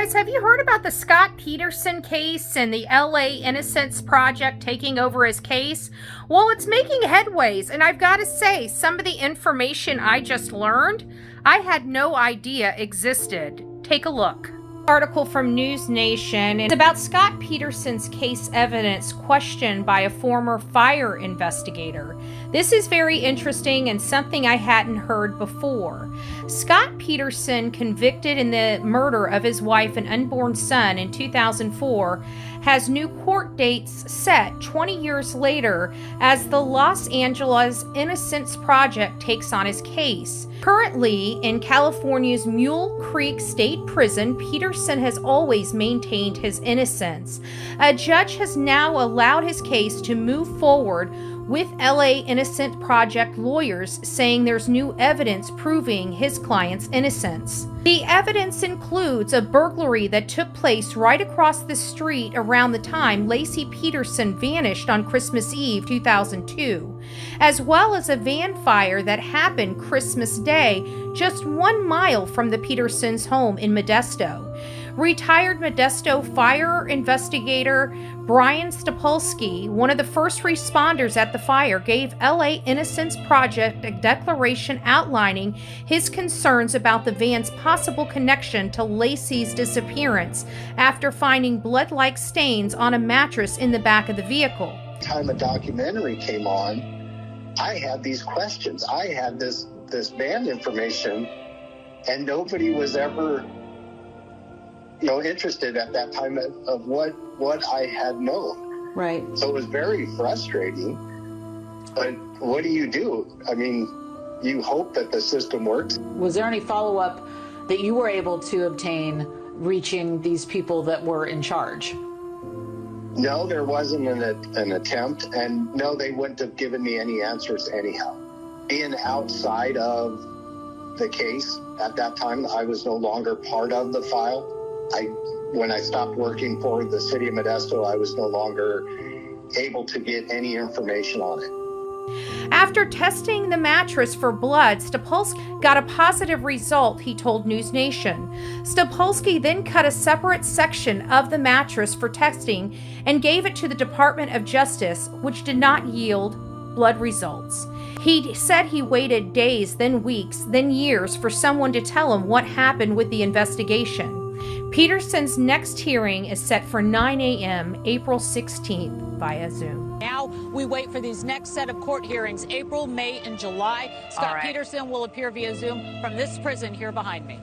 guys, have you heard about the Scott Peterson case and the LA Innocence Project taking over his case? Well, it's making headways, and I've got to say, some of the information I just learned, I had no idea existed. Take a look. Article from News Nation. It's about Scott Peterson's case evidence questioned by a former fire investigator. This is very interesting and something I hadn't heard before. Scott Peterson, convicted in the murder of his wife and unborn son in 2004, has new court dates set 20 years later as the Los Angeles Innocence Project takes on his case. Currently in California's Mule Creek State Prison, Peterson has always maintained his innocence. A judge has now allowed his case to move forward, with LA Innocent Project lawyers saying there's new evidence proving his client's innocence. The evidence includes a burglary that took place right across the street around the time Laci Peterson vanished on Christmas Eve 2002, as well as a van fire that happened Christmas Day just 1 mile from the Petersons' home in Modesto. Retired Modesto fire investigator Bryan Spitulski, one of the first responders at the fire, gave LA Innocence Project a declaration outlining his concerns about the van's possible connection to Lacey's disappearance after finding blood-like stains on a mattress in the back of the vehicle. By the time a documentary came on, I had these questions. I had this van information, and nobody was ever interested at that time of what I had known. Right. So it was very frustrating. But what do? I mean, you hope that the system works. Was there any follow-up that you were able to obtain reaching these people that were in charge? No, there wasn't an attempt, and no, they wouldn't have given me any answers anyhow. Being outside of the case at that time, I was no longer part of the file. When I stopped working for the city of Modesto, I was no longer able to get any information on it. After testing the mattress for blood, Spitulski got a positive result, he told News Nation. Spitulski then cut a separate section of the mattress for testing and gave it to the Department of Justice, which did not yield blood results. He said he waited days, then weeks, then years for someone to tell him what happened with the investigation. Peterson's next hearing is set for 9 a.m. April 16th via Zoom. Now we wait for these next set of court hearings, April, May, and July. Scott Peterson will appear via Zoom from this prison here behind me.